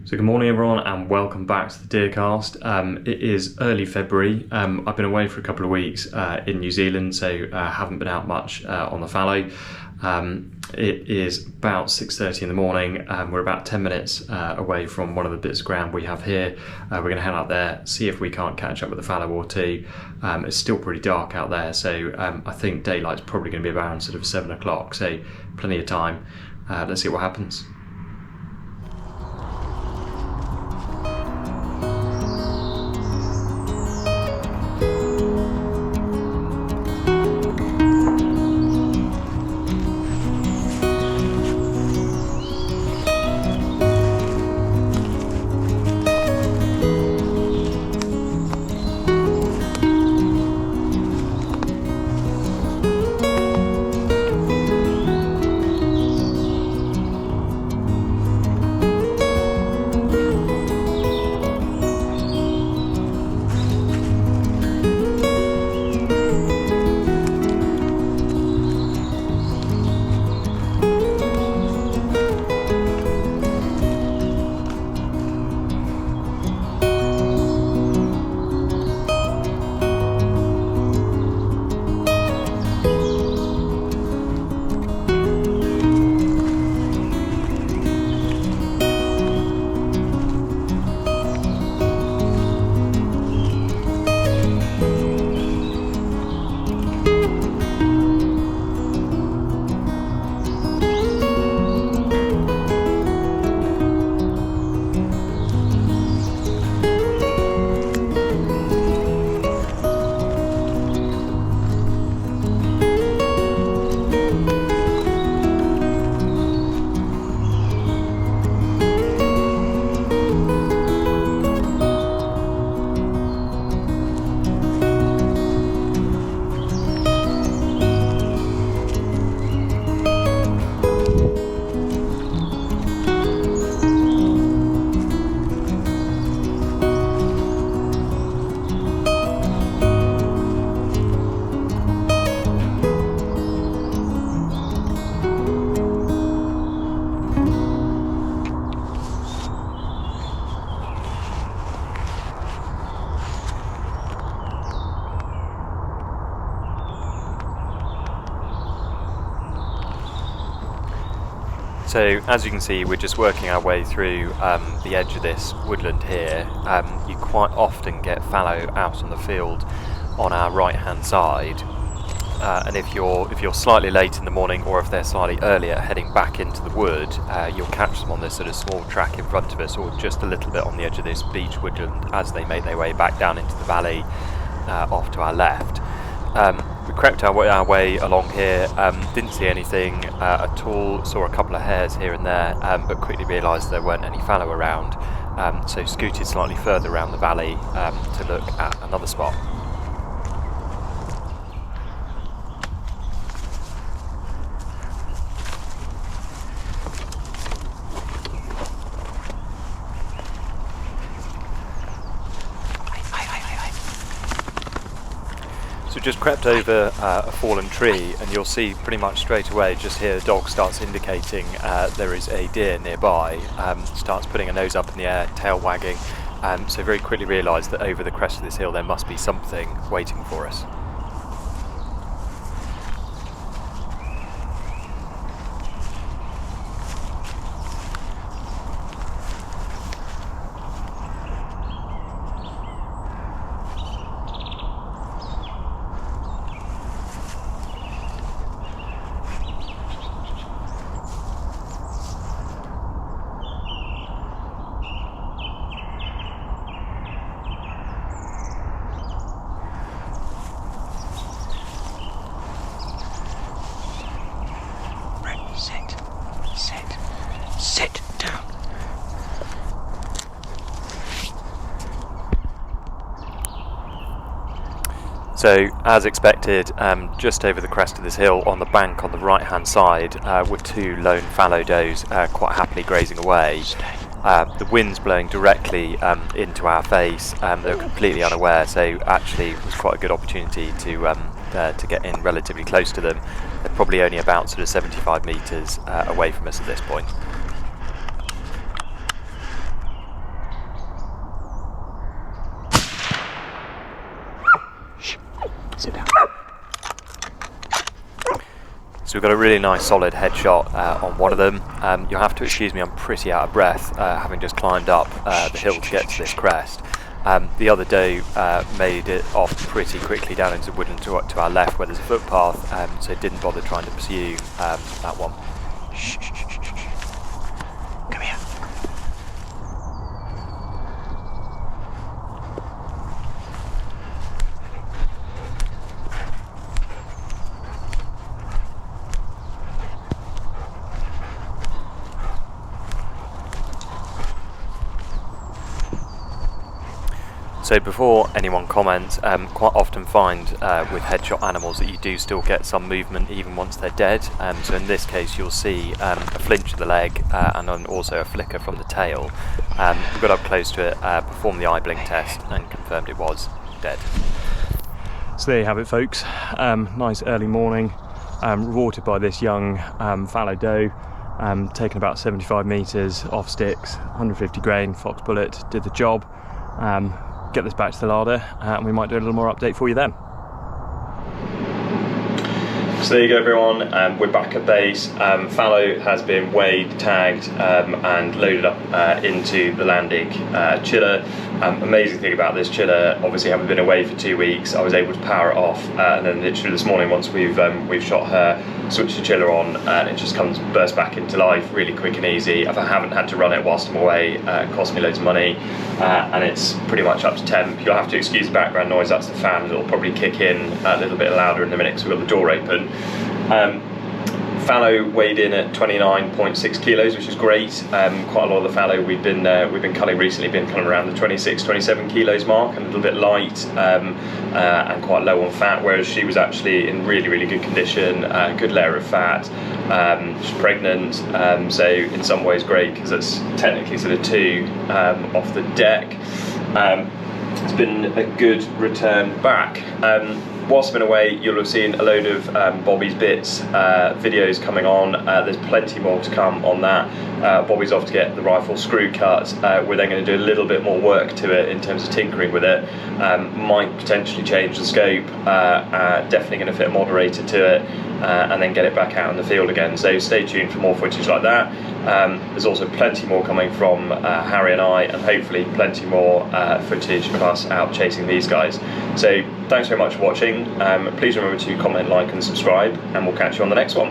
So good morning everyone and welcome back to the Deercast. It is early February. I've been away for a couple of weeks in New Zealand, so haven't been out much on the fallow. It is about 6:30 in the morning. We're about 10 minutes away from one of the bits of ground we have here. We're going to head out there, see if we can't catch up with a fallow or two. It's still pretty dark out there, so I think daylight's probably going to be around sort of 7 o'clock, so plenty of time. Let's see what happens. So as you can see, we're just working our way through the edge of this woodland here. You quite often get fallow out on the field on our right hand side, and if you're slightly late in the morning, or if they're slightly earlier heading back into the wood, you'll catch them on this sort of small track in front of us, or just a little bit on the edge of this beech woodland as they make their way back down into the valley off to our left. We crept our way along here, didn't see anything at all, saw a couple of hares here and there, but quickly realised there weren't any fallow around, so scooted slightly further around the valley to look at another spot. So just crept over a fallen tree, and you'll see pretty much straight away, just here the dog starts indicating there is a deer nearby, starts putting a nose up in the air, tail wagging, so very quickly realised that over the crest of this hill there must be something waiting for us. Sit down. So, as expected, just over the crest of this hill on the bank on the right hand side were two lone fallow does quite happily grazing away. The wind's blowing directly into our face, they're completely unaware, so actually it was quite a good opportunity to get in relatively close to them. They're probably only about sort of 75 metres away from us at this point. So we've got a really nice solid headshot on one of them. You'll have to excuse me, I'm pretty out of breath, having just climbed up the hill to get to this crest. The other doe made it off pretty quickly down into the woodland to our left where there's a footpath, so didn't bother trying to pursue that one. Shh, shh, shh, shh, shh. Come here. So before anyone comments, quite often find with headshot animals that you do still get some movement even once they're dead. So in this case you'll see a flinch of the leg and then also a flicker from the tail. We got up close to it, performed the eye blink test and confirmed it was dead. So there you have it, folks. Nice early morning, rewarded by this young fallow doe, taken about 75 metres off sticks, 150 grain, fox bullet, did the job. Get this back to the larder and we might do a little more update for you then. So there you go everyone, we're back at base. Fallow has been weighed, tagged and loaded up into the landing chiller. Amazing thing about this chiller, obviously having been away for 2 weeks, I was able to power it off and then literally this morning once we've shot her, switched the chiller on and it just bursts back into life really quick and easy. If I haven't had to run it whilst I'm away, it cost me loads of money and it's pretty much up to temp. You'll have to excuse the background noise, that's the fan, it'll probably kick in a little bit louder in a minute because we've got the door open. Fallow weighed in at 29.6 kilos, which is great. Quite a lot of the fallow we've been culling recently been kind of around the 26-27 kilos mark, and a little bit light and quite low on fat, whereas she was actually in really good condition, good layer of fat. She's pregnant, so in some ways great because it's technically sort of 2 off the deck. It's been a good return back. Whilst I've been away, you'll have seen a load of Bobby's Bits videos coming on. There's plenty more to come on that. Bobby's off to get the rifle screw cut. We're then going to do a little bit more work to it in terms of tinkering with it. Might potentially change the scope. Definitely going to fit a moderator to it and then get it back out in the field again. So stay tuned for more footage like that. There's also plenty more coming from Harry and I, and hopefully plenty more footage of us out chasing these guys. So thanks very much for watching. Please remember to comment, like and subscribe, and we'll catch you on the next one.